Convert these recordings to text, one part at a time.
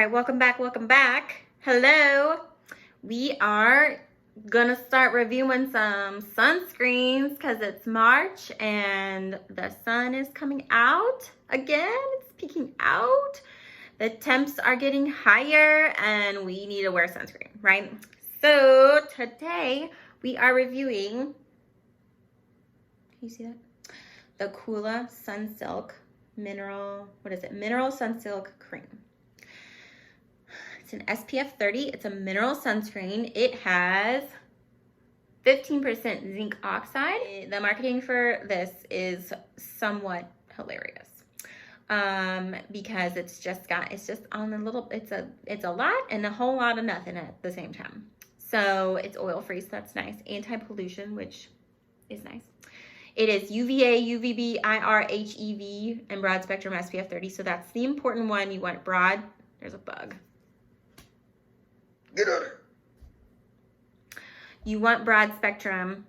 right, welcome back. Hello. We are gonna start reviewing some sunscreens because it's March and the sun is coming out again. It's peeking out. The temps are getting higher and we need to wear sunscreen, right? So today we are reviewing, can you see that? The Coola Sunsilk Mineral Sunsilk Cream. It's an SPF 30. It's a mineral sunscreen. It has 15% zinc oxide. The marketing for this is somewhat hilarious because it's just on a little, it's a lot and a whole lot of nothing at the same time. So it's oil free, so that's nice. Anti-pollution, which is nice. It is UVA, UVB, IR, HEV, and broad spectrum SPF 30. So that's the important one. You want broad. There's a bug. Get out of here. You want broad spectrum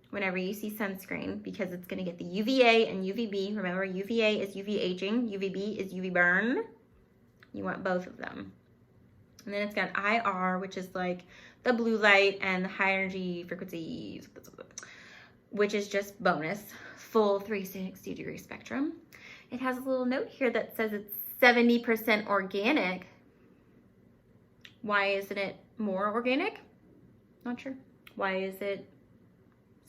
whenever you see sunscreen because it's going to get the UVA and UVB. Remember, UVA is UV aging, UVB is UV burn. You want both of them. And then it's got IR, which is like the blue light and the high energy frequencies, which is just bonus, full 360-degree spectrum. It has a little note here that says it's 70% organic. Why isn't it more organic? Not sure. Why is it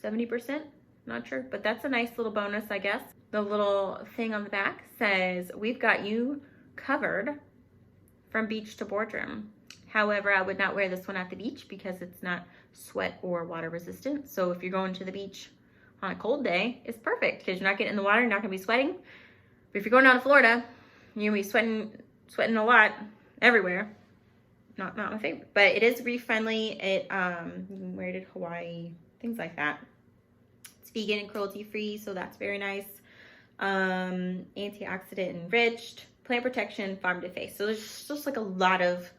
70%? Not sure, but that's a nice little bonus, I guess. The little thing on the back says, we've got you covered from beach to boardroom. However, I would not wear this one at the beach because it's not sweat or water resistant. So if you're going to the beach on a cold day, it's perfect because you're not getting in the water, you're not gonna be sweating. But if you're going down to Florida, you're gonna be sweating a lot everywhere. Not my favorite, but it is reef friendly. It you can wear it in Hawaii, things like that. It's vegan and cruelty free, so that's very nice. Antioxidant enriched, plant protection, farm to face. So there's just like a lot of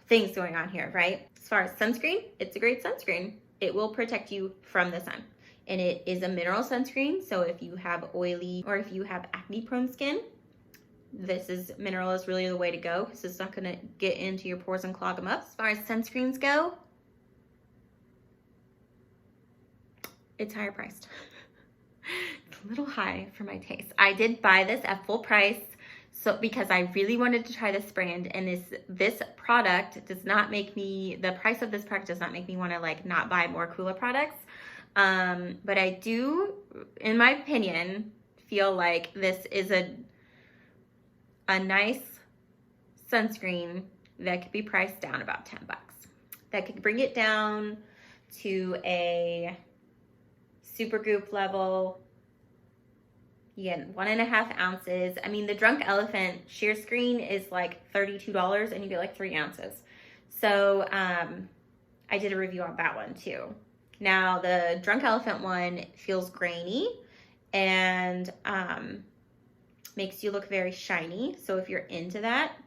things going on here, right? As far as sunscreen, it's a great sunscreen. It will protect you from the sun. And it is a mineral sunscreen, so if you have oily or if you have acne prone skin, mineral is really the way to go because it's not going to get into your pores and clog them up. As far as sunscreens go, it's higher priced. It's a little high for my taste. I did buy this at full price because I really wanted to try this brand, and this product does not make me, the price of this product does not make me want to like not buy more Coola products. But I do, in my opinion, feel like this is a nice sunscreen that could be priced down about 10 bucks. That could bring it down to a super goop level. You get 1.5 ounces. I mean, the Drunk Elephant sheer screen is like $32 and you get like 3 ounces. So I did a review on that one too. Now the Drunk Elephant one feels grainy and makes you look very shiny. So if you're into that,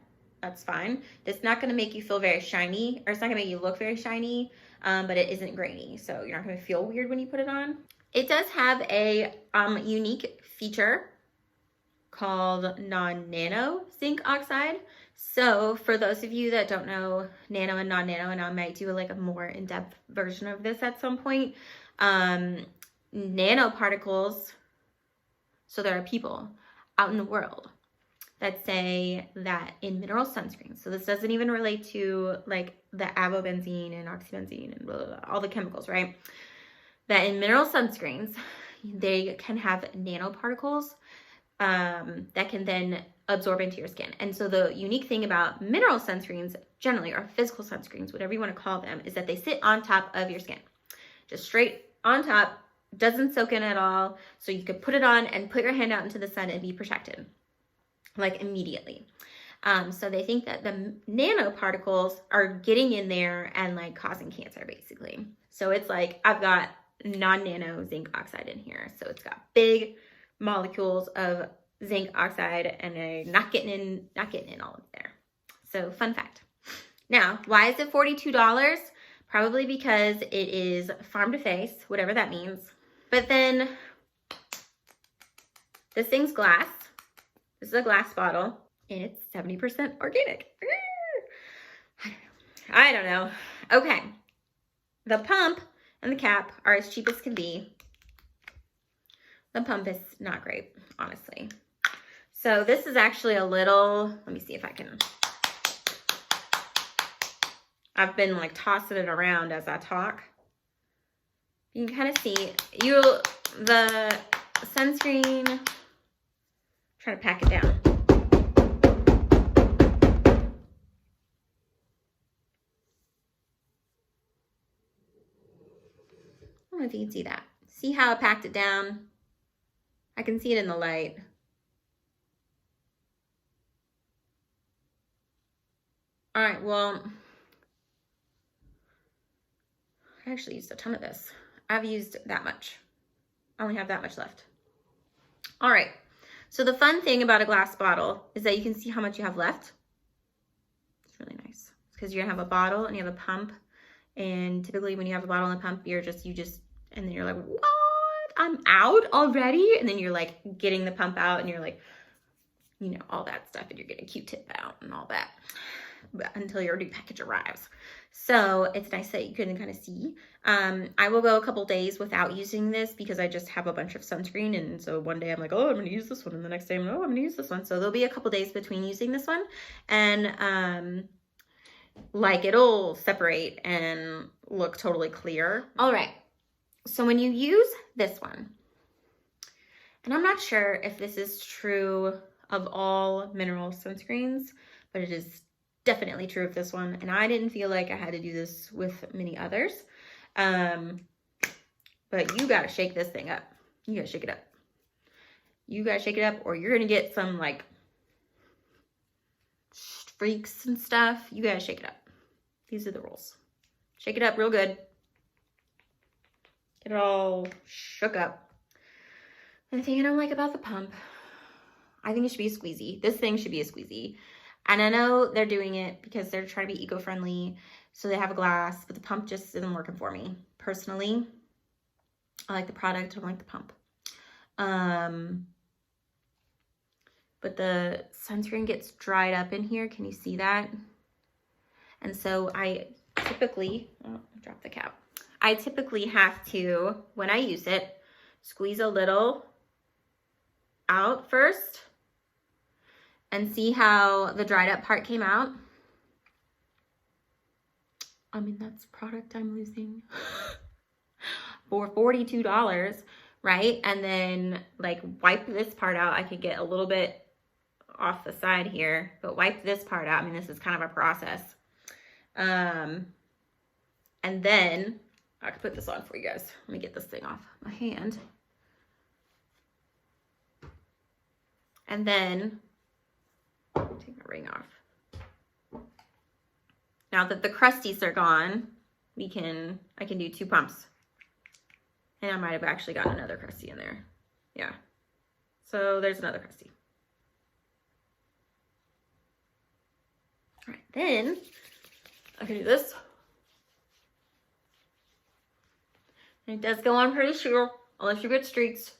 that's fine. It's not going to make you feel very shiny, or it's not going to make you look very shiny, but it isn't grainy. So you're not going to feel weird when you put it on. It does have a unique feature called non-nano zinc oxide. So for those of you that don't know nano and non-nano, and I might do like a more in-depth version of this at some point, nanoparticles, so there are people out in the world that say that in mineral sunscreens, so this doesn't even relate to like the avobenzene and oxybenzene and blah, blah, blah, all the chemicals, right? That in mineral sunscreens, they can have nanoparticles that can then absorb into your skin. And so the unique thing about mineral sunscreens generally, or physical sunscreens, whatever you want to call them, is that they sit on top of your skin, just straight on top. Doesn't soak in at all, so you could put it on and put your hand out into the sun and be protected like immediately. So they think that the nanoparticles are getting in there and like causing cancer basically. So it's like I've got non-nano zinc oxide in here, so it's got big molecules of zinc oxide and they're not getting in all of there. So fun fact. Now, why is it $42? Probably because it is farm to face, whatever that means. But then this thing's glass. This is a glass bottle. And it's 70% organic. I don't know. Okay. The pump and the cap are as cheap as can be. The pump is not great, honestly. So this is actually a little, let me see if I can. I've been like tossing it around as I talk. You can kind of see the sunscreen, try to pack it down. I don't know if you can see that. See how I packed it down? I can see it in the light. All right, well, I actually used a ton of this. I've used that much. I only have that much left. All right, so the fun thing about a glass bottle is that you can see how much you have left. It's really nice because you're gonna have a bottle and you have a pump. And typically when you have a bottle and a pump, you just, and then you're like, what? I'm out already? And then you're like getting the pump out and you're like, you know, all that stuff, and you're getting a Q-tip out and all that until your new package arrives. So it's nice that you can kind of see. I will go a couple days without using this because I just have a bunch of sunscreen. And so one day I'm like, oh, I'm gonna use this one. And the next day I'm like, oh, I'm gonna use this one. So there'll be a couple days between using this one. And like it'll separate and look totally clear. All right, so when you use this one, and I'm not sure if this is true of all mineral sunscreens, but it is definitely true of this one, and I didn't feel like I had to do this with many others. But you gotta shake this thing up. You gotta shake it up. You gotta shake it up, or you're gonna get some like freaks and stuff. You gotta shake it up. These are the rules. Shake it up real good. Get it all shook up. And the thing I don't like about the pump, I think it should be a squeezy. This thing should be a squeezy. And I know they're doing it because they're trying to be eco-friendly, so they have a glass, but the pump just isn't working for me. Personally, I like the product, I don't like the pump. But the sunscreen gets dried up in here. Can you see that? And so I typically, oh, drop the cap. I typically have to, when I use it, squeeze a little out first and see how the dried up part came out. I mean, that's product I'm losing for $42, right? And then like wipe this part out. I could get a little bit off the side here, but wipe this part out. I mean, this is kind of a process. And then I can put this on for you guys. Let me get this thing off my hand. And then take my ring off. Now that the crusties are gone, I can do 2 pumps. And I might have actually got another crusty in there. Yeah. So there's another crusty. All right, then I can do this. And it does go on pretty sure, unless you get streaks.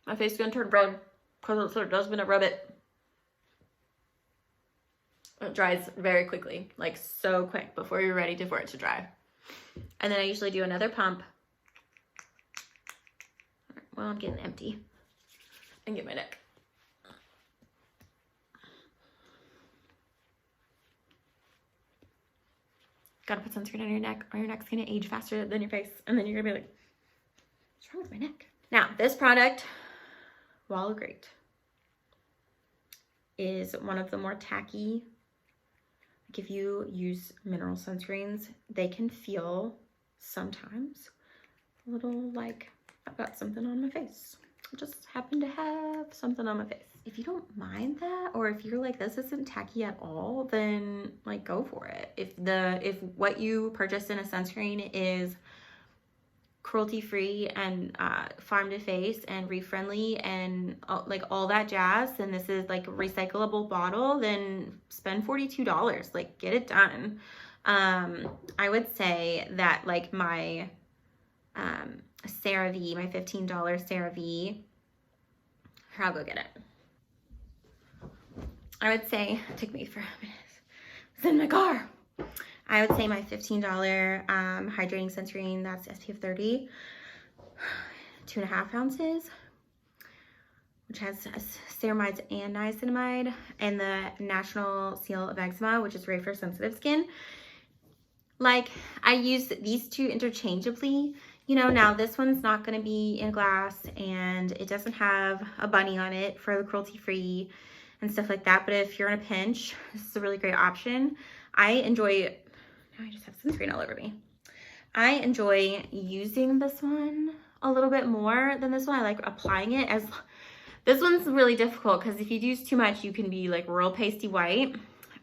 My face is gonna turn red because it does when I rub it. It dries very quickly, like so quick before you're ready for it to dry. And then I usually do another pump. Well, I'm getting empty. And get my neck. Gotta put sunscreen on your neck or your neck's gonna age faster than your face. And then you're gonna be like, what's wrong with my neck? Now, this product, while great, is one of the more tacky. Like if you use mineral sunscreens, they can feel sometimes a little like I've got something on my face. I just happen to have something on my face. If you don't mind that, or if you're like, this isn't tacky at all, then like go for it. If what you purchase in a sunscreen is cruelty-free and farm to face and reef friendly and like all that jazz, and this is like a recyclable bottle, then spend $42. Like get it done. I would say that like my CeraVe, my $15 CeraVe, here, I'll go get it. I would say, it took me 4 minutes. It's in my car. I would say my $15 hydrating sunscreen, that's SPF 30, 2.5 ounces, which has ceramides and niacinamide, and the National Seal of Eczema, which is great for sensitive skin. Like, I use these two interchangeably. You know, now this one's not going to be in glass, and it doesn't have a bunny on it for the cruelty-free and stuff like that. But if you're in a pinch, this is a really great option. I enjoy, now I just have sunscreen all over me. I enjoy using this one a little bit more than this one. I like applying it as, this one's really difficult because if you use too much, you can be like real pasty white.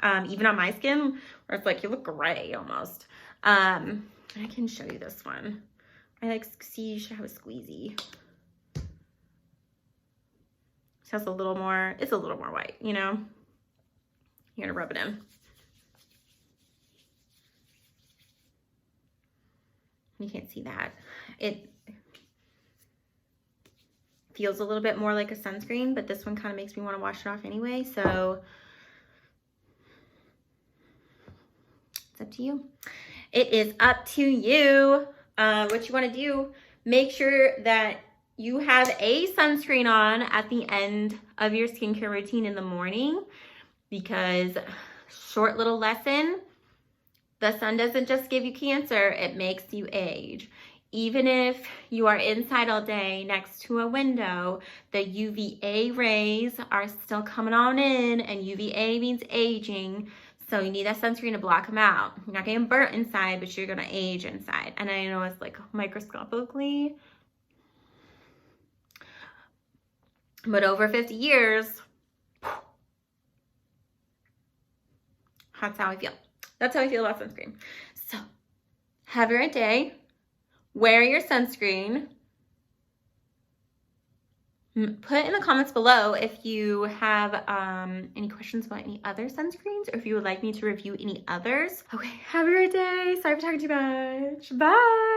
Even on my skin, where it's like you look gray almost. I can show you this one. I like, see, you should have a squeezy. So it's a little more white, you know? You're gonna rub it in. You can't see that. It feels a little bit more like a sunscreen, but this one kind of makes me want to wash it off anyway, so it's up to you. It is up to you what you want to do. Make sure that you have a sunscreen on at the end of your skincare routine in the morning, because short little lesson, the sun doesn't just give you cancer, it makes you age. Even if you are inside all day next to a window, the UVA rays are still coming on in, and UVA means aging. So you need that sunscreen to block them out. You're not getting burnt inside, but you're gonna age inside. And I know it's like microscopically, but over 50 years, that's how I feel. That's how I feel about sunscreen. So have a great day. Wear your sunscreen. Put in the comments below if you have any questions about any other sunscreens, or if you would like me to review any others. Okay, have a great day. Sorry for talking too much. Bye.